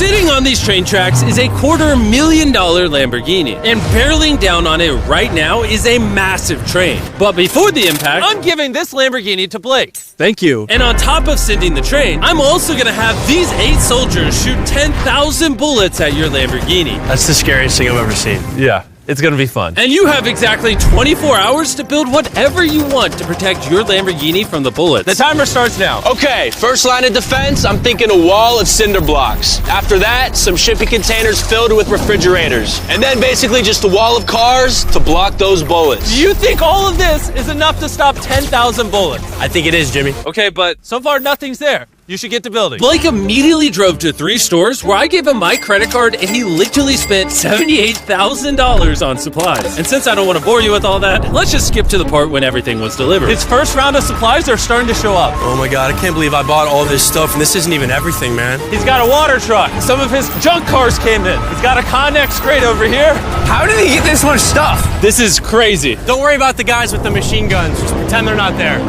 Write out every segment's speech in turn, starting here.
Sitting on these train tracks is a $250,000 Lamborghini, and barreling down on it right now is a massive train. But before the impact, I'm giving this Lamborghini to Blake. Thank you. And on top of sending the train, I'm also gonna have these 8 soldiers shoot 10,000 bullets at your Lamborghini. That's the scariest thing I've ever seen. Yeah, it's gonna be fun. And you have exactly 24 hours to build whatever you want to protect your Lamborghini from the bullets. The timer starts now. Okay, first line of defense, I'm thinking a wall of cinder blocks. After that, some shipping containers filled with refrigerators. And then basically just a wall of cars to block those bullets. Do you think all of this is enough to stop 10,000 bullets? I think it is, Jimmy. Okay, but So far, nothing's there. You should get to building. Blake immediately drove to 3 stores where I gave him my credit card and he literally spent $78,000 on supplies. And since I don't want to bore you with all that, let's just skip to the part when everything was delivered. His first round of supplies are starting to show up. Oh my God, I can't believe I bought all this stuff and this isn't even everything, man. He's got a water truck. Some of his junk cars came in. He's got a Connex crate over here. How did he get this much stuff? This is crazy. Don't worry about the guys with the machine guns. Just pretend they're not there.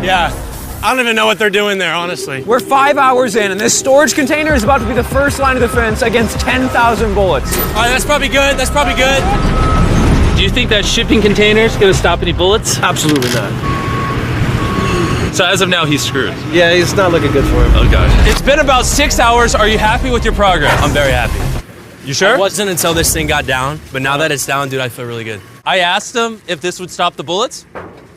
Yeah, I don't even know what they're doing there, honestly. We're 5 hours in, and this storage container is about to be the first line of defense against 10,000 bullets. All right, that's probably good. That's probably good. Do you think that shipping container is going to stop any bullets? Absolutely not. So as of now, he's screwed. Yeah, it's not looking good for him. Oh gosh. It's been about 6 hours. Are you happy with your progress? I'm very happy. You sure? It wasn't until this thing got down, but now that it's down, dude, I feel really good. I asked them if this would stop the bullets,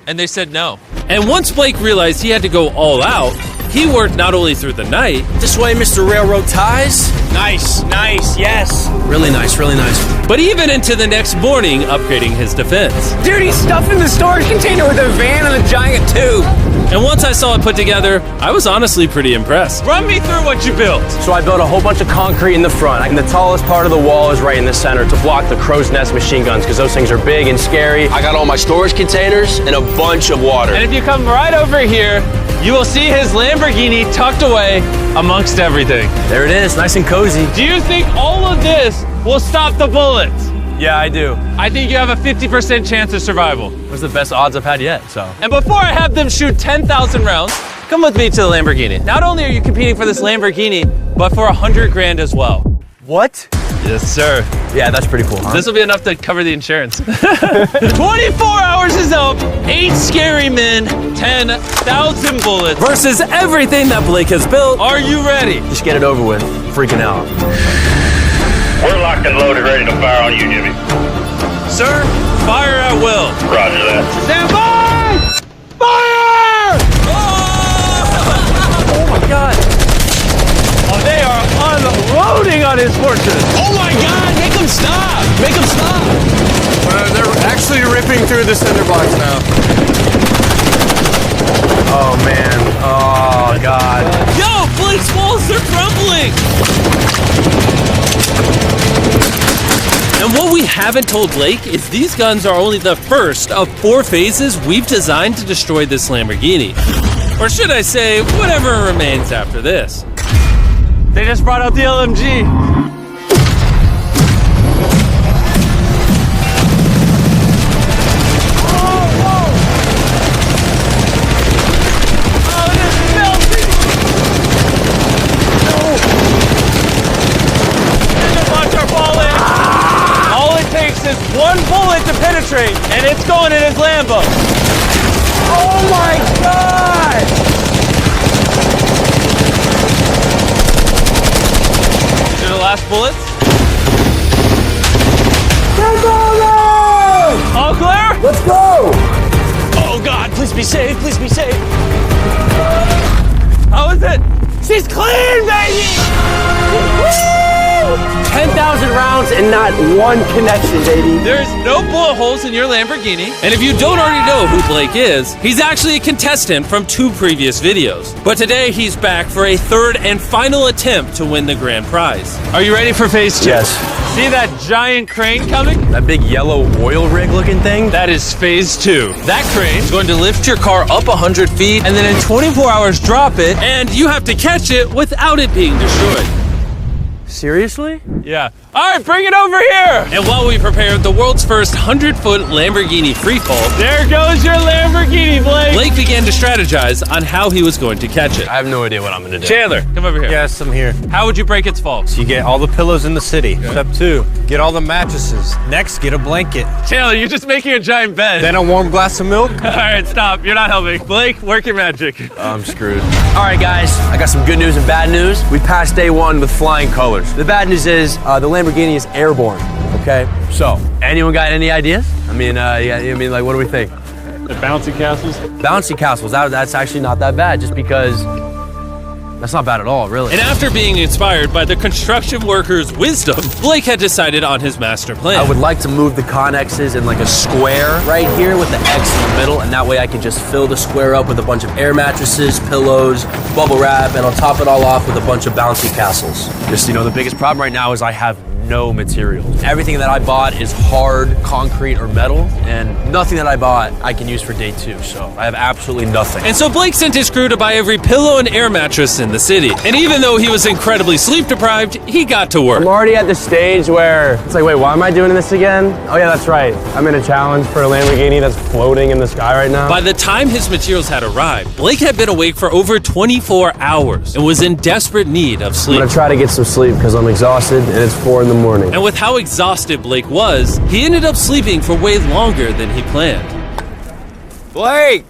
and they said no. And once Blake realized he had to go all out, he worked not only through the night. This way, Mr. Railroad Ties. Nice, nice, yes. Really nice, really nice. But even into the next morning, upgrading his defense. Dude, he's stuffing the storage container with a van and a giant tube. And once I saw it put together, I was honestly pretty impressed. Run me through what you built. So I built a whole bunch of concrete in the front, and the tallest part of the wall is right in the center to block the crow's nest machine guns, because those things are big and scary. I got all my storage containers and a bunch of water. And if you come right over here, you will see his Lamborghini tucked away amongst everything. There it is, nice and cozy. Do you think all of this will stop the bullets? Yeah, I do. I think you have a 50% chance of survival. It was the best odds I've had yet, so. And before I have them shoot 10,000 rounds, come with me to the Lamborghini. Not only are you competing for this Lamborghini, but for 100 grand as well. What? Yes, sir. Yeah, that's pretty cool, huh? This will be enough to cover the insurance. 24 hours is up. 8 scary men, 10,000 bullets. Versus everything that Blake has built. Are you ready? Just get it over with. Freaking out. We're locked and loaded, ready to fire on you, Jimmy. Sir, fire at will. Roger that. Stand by! Fire! Oh my God. Oh, they are unloading on his horses. Oh my God, make them stop! Make them stop! They're actually ripping through the cinder blocks now. Oh man, oh God. Yo, Blake's walls are crumbling! And what we haven't told Blake is these guns are only the first of 4 phases we've designed to destroy this Lamborghini. Or should I say, whatever remains after this. They just brought out the LMG. One bullet to penetrate, and it's going in his Lambo. Oh my God! These are the last bullets. All clear? Let's go! Oh God, please be safe, please be safe. How is it? She's clean, baby! 10,000 rounds and not one connection, baby. There's no bullet holes in your Lamborghini. And if you don't already know who Blake is, he's actually a contestant from 2 previous videos. But today he's back for a 3rd and final attempt to win the grand prize. Are you ready for phase 2? Yes. See that giant crane coming? That big yellow oil rig looking thing? That is phase 2. That crane is going to lift your car up 100 feet And then in 24 hours, drop it. and you have to catch it without it being destroyed. Seriously? Yeah. All right, bring it over here. And while we prepared the world's first 100-foot Lamborghini freefall, There goes your Lamborghini, Blake. Blake began to strategize on how he was going to catch it. I have no idea what I'm gonna do. Chandler, come over here. Yes, I'm here. How would you break its fall? You get all the pillows in the city. Step 2, get all the mattresses. Next, get a blanket. Chandler, you're just making a giant bed. Then a warm glass of milk. All right, stop. You're not helping. Blake, work your magic. I'm screwed. All right, guys, I got some good news and bad news. We passed day 1 with flying colors. The bad news is the Lamborghini is airborne. Okay, so anyone got any ideas? I mean, like, what do we think? The bouncy castles. Bouncy castles. That's actually not that bad, just because that's not bad at all, really. And after being inspired by the construction workers' wisdom, Blake had decided on his master plan. I would like to move the connexes in like a square right here with the X in the middle, and that way I can just fill the square up with a bunch of air mattresses, pillows, bubble wrap, and I'll top it all off with a bunch of bouncy castles. Just, the biggest problem right now is I have no materials. Everything that I bought is hard concrete or metal, and nothing that I bought I can use for day 2, so I have absolutely nothing. And so Blake sent his crew to buy every pillow and air mattress in the city. And even though he was incredibly sleep deprived, he got to work. I'm already at the stage where it's like, wait, why am I doing this again? Oh yeah, that's right. I'm in a challenge for a Lamborghini that's floating in the sky right now. By the time his materials had arrived, Blake had been awake for over 24 hours and was in desperate need of I'm sleep. gonna try to get some sleep because I'm exhausted and it's 4 in the morning. And with how exhausted Blake was, he ended up sleeping for way longer than he planned. Blake!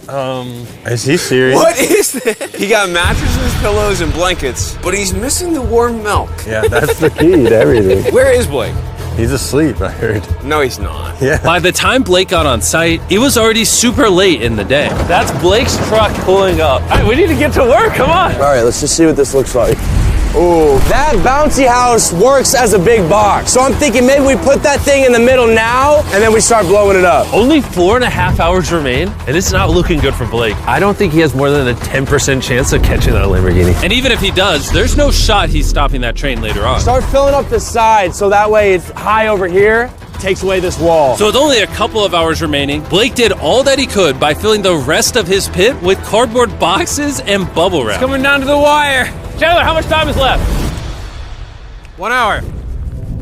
Is he serious? What is this? He got mattresses, pillows, and blankets, but he's missing the warm milk. Yeah, that's the key to everything. Where is Blake? He's asleep, I heard. No, he's not. Yeah. By the time Blake got on site, it was already super late in the day. That's Blake's truck pulling up. All right, we need to get to work. Come on. All right, let's just see what this looks like. Ooh, that bouncy house works as a big box. So I'm thinking maybe we put that thing in the middle now, and then we start blowing it up. Only 4.5 hours remain, and it's not looking good for Blake. I don't think he has more than a 10% chance of catching that Lamborghini. And even if he does, there's no shot he's stopping that train later on. Start filling up the side so that way it's high over here, takes away this wall. So with only a couple of hours remaining, Blake did all that he could by filling the rest of his pit with cardboard boxes and bubble wrap. Coming down to the wire. Chandler, how much time is left? 1 hour.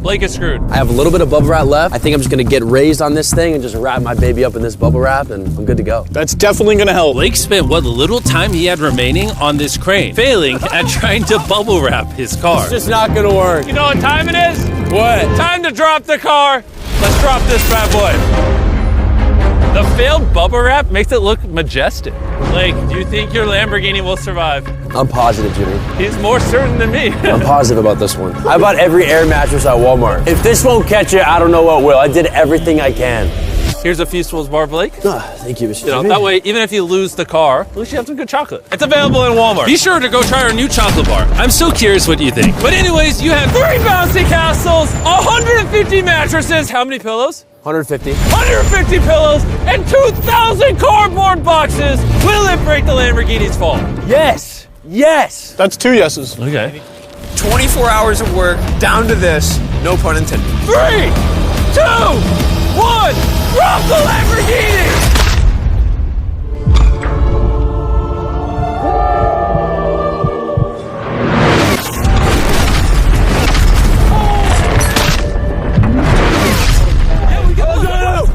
Blake is screwed. I have a little bit of bubble wrap left. I think I'm just gonna get raised on this thing and just wrap my baby up in this bubble wrap and I'm good to go. That's definitely gonna help. Blake spent what little time he had remaining on this crane, failing at trying to bubble wrap his car. It's just not gonna work. You know what time it is? What? Time to drop the car. Let's drop this bad boy. The failed bubble wrap makes it look majestic. Blake, do you think your Lamborghini will survive? I'm positive, Jimmy. He's more certain than me. I'm positive about this one. I bought every air mattress at Walmart. If this won't catch it, I don't know what will. I did everything I can. Here's a Feastables bar, Blake. Thank you, Mr. You know, Jimmy. that way, even if you lose the car, at least you have some good chocolate. It's available in Walmart. Be sure to go try our new chocolate bar. I'm so curious what you think. But anyways, you have 3 bouncy castles, 150 mattresses, how many pillows? 150. 150 pillows, and 2,000 cardboard boxes. Will it break the Lamborghini's fall? Yes! Yes! That's 2 yeses. Okay. 24 hours of work, down to this, no pun intended. 3, 2, 1, drop the Lamborghini!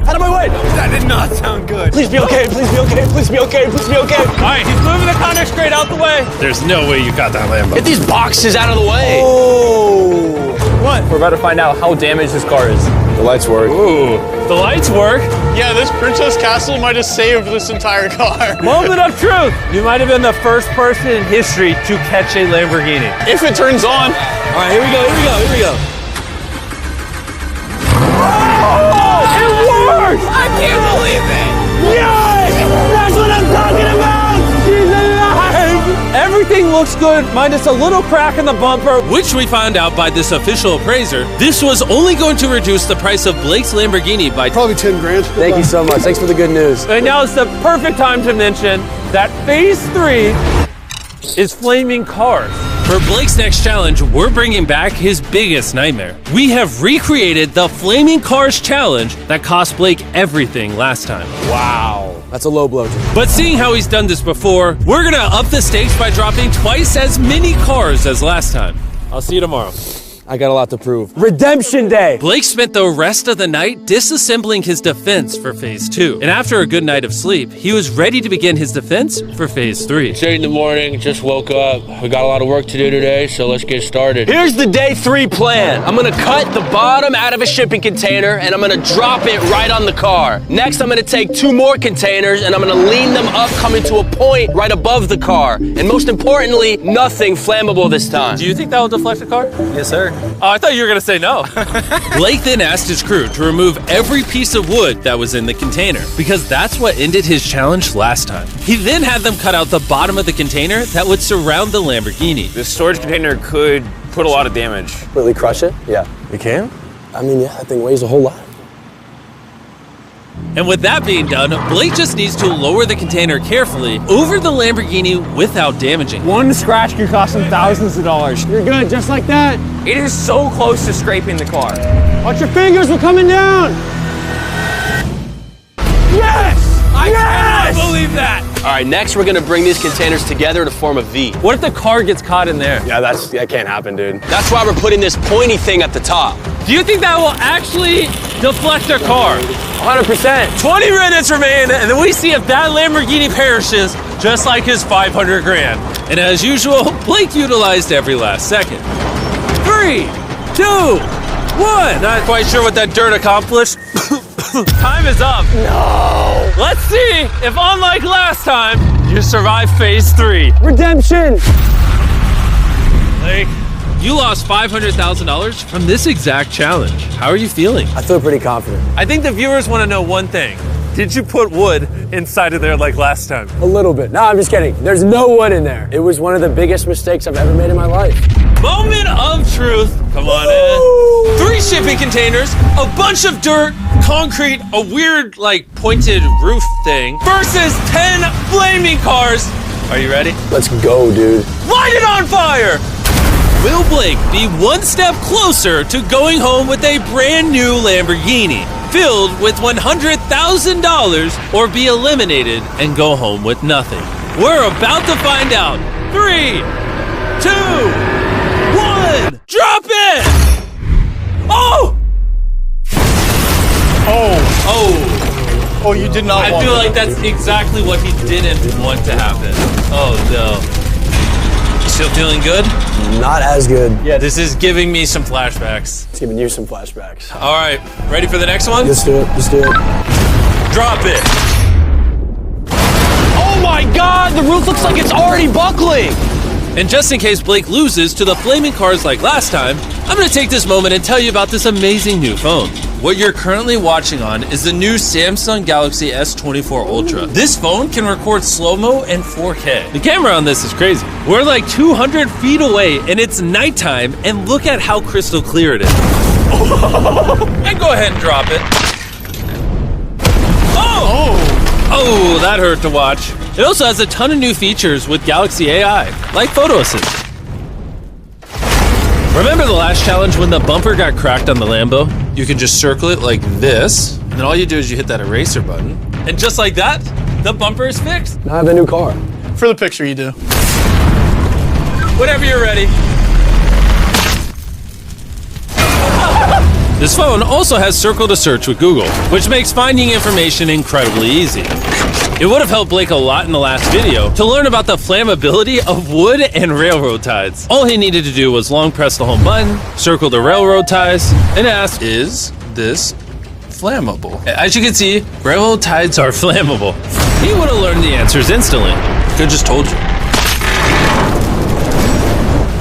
Out of my way! That did not sound good. Please be okay, please be okay, please be okay, please be okay. All right, he's moving the Connex crate out the way. There's no way you got that Lambo. Get these boxes out of the way. Oh! What? We're about to find out how damaged this car is. The lights work. Ooh, the lights work. Yeah, this Princess Castle might have saved this entire car. Moment of truth. You might have been the first person in history to catch a Lamborghini. If it turns on. All right, here we go, here we go, here we go. It worked! I can't believe it. Yes! That's what I'm talking about! She's alive! Everything looks good, minus a little crack in the bumper. Which we found out by this official appraiser, this was only going to reduce the price of Blake's Lamborghini by Probably 10 grand. Thank you so much. Thanks for the good news. And now it's the perfect time to mention that phase 3 is flaming cars. For Blake's next challenge, we're bringing back his biggest nightmare. We have recreated the Flaming Cars challenge that cost Blake everything last time. Wow. That's a low blow, Jimmy. But seeing how he's done this before, we're gonna up the stakes by dropping twice as many cars as last time. I'll see you tomorrow. I got a lot to prove. Redemption Day! Blake spent the rest of the night disassembling his defense for Phase 2. And after a good night of sleep, he was ready to begin his defense for Phase 3. It's 8 in the morning, just woke up. We got a lot of work to do today, so let's get started. Here's the day 3 plan. I'm gonna cut the bottom out of a shipping container and I'm gonna drop it right on the car. Next, I'm gonna take 2 more containers and I'm gonna lean them up, coming to a point right above the car. And most importantly, nothing flammable this time. Do you think that will deflect the car? Yes, sir. Oh, I thought you were gonna say no. Blake then asked his crew to remove every piece of wood that was in the container, because that's what ended his challenge last time. He then had them cut out the bottom of the container that would surround the Lamborghini. This storage container could put a lot of damage. Really crush it? Yeah. You can? I mean, yeah, that thing weighs a whole lot. And with that being done, Blake just needs to lower the container carefully over the Lamborghini without damaging it. One scratch could cost him thousands of dollars. You're good, just like that. It is so close to scraping the car. Watch your fingers, we're coming down. Yes! I cannot believe that. All right, next we're gonna bring these containers together to form a V. What if the car gets caught in there? Yeah, that can't happen, dude. That's why we're putting this pointy thing at the top. Do you think that will actually deflect a car? 100%. 20 minutes remain, and then we see if that Lamborghini perishes, just like his 500 grand. And as usual, Blake utilized every last second. 3, 2, 1. Not quite sure what that dirt accomplished. Time is up. No! Let's see if, unlike last time, you survive Phase 3. Redemption! Blake, You lost $500,000 from this exact challenge. How are you feeling? I feel pretty confident. I think the viewers want to know one thing. Did you put wood inside of there like last time? A little bit. No, I'm just kidding. There's no wood in there. It was one of the biggest mistakes I've ever made in my life. Moment of truth. Come on in. 3 shipping containers, a bunch of dirt, concrete, a weird, like, pointed roof thing, versus 10 flaming cars. Are you ready? Let's go, dude. Light it on fire! Will Blake be one step closer to going home with a brand new Lamborghini filled with $100,000, or be eliminated and go home with nothing? We're about to find out. 3, 2, 1, drop it! Oh! Oh, you did not I want feel that. like that's exactly what he didn't want to happen. Oh no. You still feeling good? Not as good. Yeah, this is giving me some flashbacks. It's giving you some flashbacks. All right, ready for the next one? Let's do it. Let's do it. Drop it. Oh my God! The roof looks like it's already buckling. And just in case Blake loses to the flaming cars like last time, I'm gonna take this moment and tell you about this amazing new phone. What you're currently watching on is the new Samsung Galaxy S24 Ultra. This phone can record slow-mo and 4K. The camera on this is crazy. We're like 200 feet away and it's nighttime, and look at how crystal clear it is. And go ahead and drop it. Oh, that hurt to watch. It also has a ton of new features with Galaxy AI, like Photo Assist. Remember the last challenge when the bumper got cracked on the Lambo? You can just circle it like this, and then all you do is you hit that eraser button, and just like that, the bumper is fixed. Now I have a new car. For the picture, you do. Whenever you're ready. This phone also has Circle to Search with Google, which makes finding information incredibly easy. It would have helped Blake a lot in the last video to learn about the flammability of wood and railroad ties. All he needed to do was long press the home button, circle the railroad ties, and ask, is this flammable? As you can see, railroad ties are flammable. He would have learned the answers instantly. Could have just told you.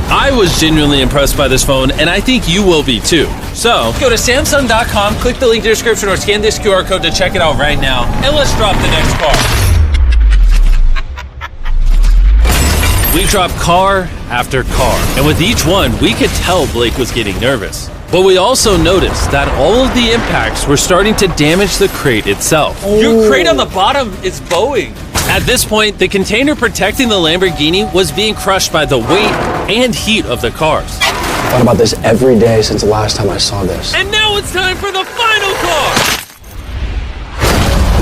I was genuinely impressed by this phone, and I think you will be too. So, go to Samsung.com, click the link in the description, or scan this QR code to check it out right now, and let's drop the next car. We dropped car after car, and with each one, we could tell Blake was getting nervous. But we also noticed that all of the impacts were starting to damage the crate itself. Your crate on the bottom is bowing. At this point, the container protecting the Lamborghini was being crushed by the weight and heat of the cars. I thought about this every day since the last time I saw this. And now it's time for the final car!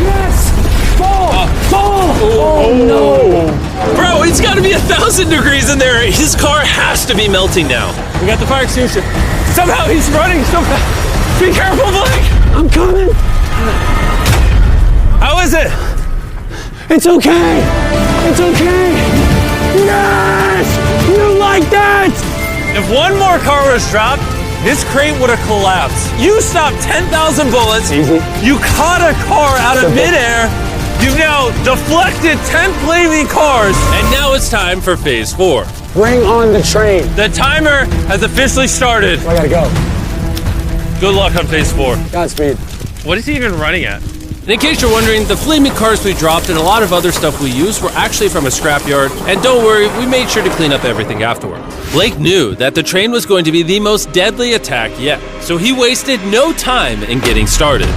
Yes! Fall! Fall! Oh no! Bro, It's got to be 1,000 degrees in there. His car has to be melting now. We got the fire extinguisher. Somehow he's running so fast. Be careful, Blake. I'm coming. How is it? It's okay. It's okay. Yes! You like that? If one more car was dropped, this crate would have collapsed. You stopped 10,000 bullets. Easy. You caught a car out of midair. You've now deflected 10 flaming cars. And now it's time for phase 4. Bring on the train. The timer has officially started. I gotta go. Good luck on phase 4. Godspeed. What is he even running at? And in case you're wondering, the flaming cars we dropped and a lot of other stuff we used were actually from a scrapyard. And don't worry, we made sure to clean up everything afterward. Blake knew that the train was going to be the most deadly attack yet, so he wasted no time in getting started.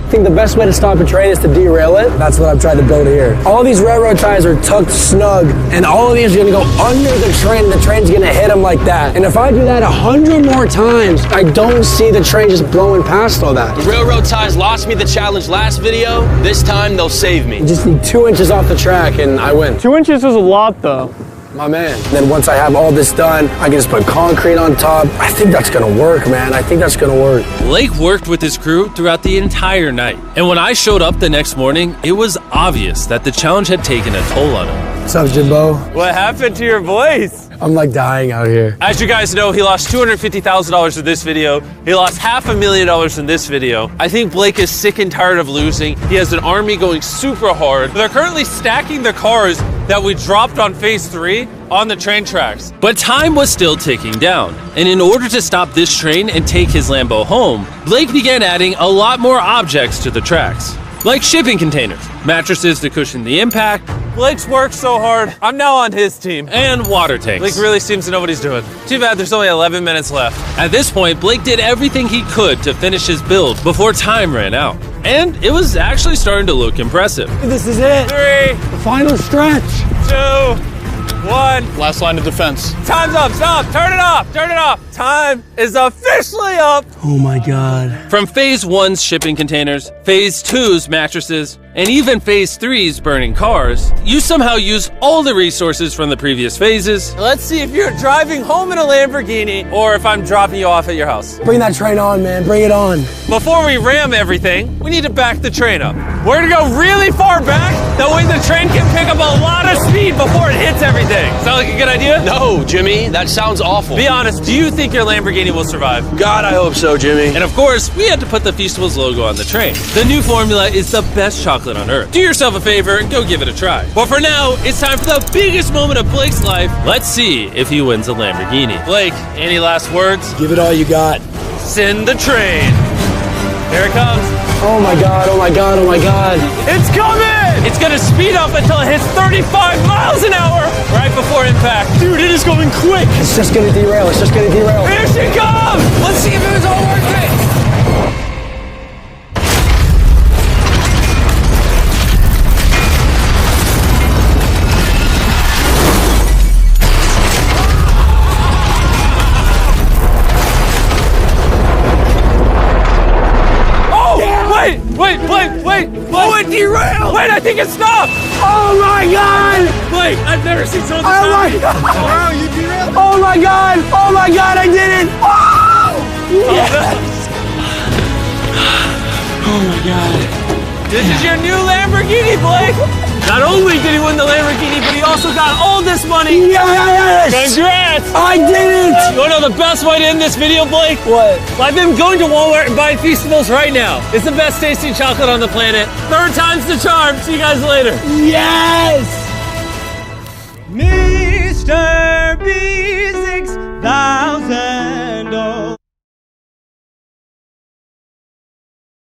I think the best way to stop a train is to derail it. That's what I've tried to build here. All these railroad ties are tucked snug, and all of these are gonna go under the train, and the train's gonna hit them like that. And if I do that 100 more times, I don't see the train just blowing past all that. The railroad ties lost me the challenge last video. This time, they'll save me. I just need 2 inches off the track, and I win. 2 inches is a lot, though. My man. And then once I have all this done, I can just put concrete on top. I think that's gonna work, man. I think that's gonna work. Blake worked with his crew throughout the entire night. And when I showed up the next morning, it was obvious that the challenge had taken a toll on him. What's up, Jimbo? What happened to your voice? I'm like dying out here. As you guys know, he lost $250,000 in this video. He lost $500,000 in this video. I think Blake is sick and tired of losing. He has an army going super hard. They're currently stacking the cars that we dropped on phase 3 on the train tracks. But time was still ticking down. And in order to stop this train and take his Lambo home, Blake began adding a lot more objects to the tracks. Like shipping containers, mattresses to cushion the impact, Blake's worked so hard. I'm now on his team. and water tanks. Blake really seems to know what he's doing. Too bad there's only 11 minutes left. At this point, Blake did everything he could to finish his build before time ran out. And it was actually starting to look impressive. This is it. 3, The final stretch. 2, 1. Last line of defense. Time's up. Stop. Turn it off. Turn it off. Time is officially up. Oh my God. From phase 1's shipping containers, phase 2's mattresses, and even phase 3's burning cars, you somehow use all the resources from the previous phases. Let's see if you're driving home in a Lamborghini or if I'm dropping you off at your house. Bring that train on, man. Bring it on. Before we ram everything, we need to back the train up. We're gonna go really far back. That way the train can pick up a lot of speed before it hits everything. Sound like a good idea? No, Jimmy, that sounds awful. Be honest, do you think your Lamborghini will survive? God, I hope so, Jimmy. And of course, we had to put the Feastables logo on the train. The new formula is the best chocolate on earth. Do yourself a favor and go give it a try. But for now, it's time for the biggest moment of Blake's life. Let's see if he wins a Lamborghini. Blake, any last words? Give it all you got. Send the train. Here it comes. Oh my God, oh my God, oh my God. It's coming! It's gonna speed up until it hits 35 miles an hour right before impact. Dude, it is going quick. It's just gonna derail, it's just gonna derail. Here she comes! Let's see if it was all worth it. Wait! Oh, it derailed! Wait, I think it stopped! Oh my God! Wait, I've never seen something this Oh my God! Wow, you derailed. Oh my God! Oh my God, I did it! Oh! Yes! Oh my God. This is your new Lamborghini, Blake! Not only did he win the Lamborghini, but he also got all this money! Yes! Congrats! I did it! You wanna know the best way to end this video, Blake? What? I've been going to Walmart and buying Feastables right now. It's the best tasting chocolate on the planet. 3rd time's the charm. See you guys later. Yes! Mr. B 6000.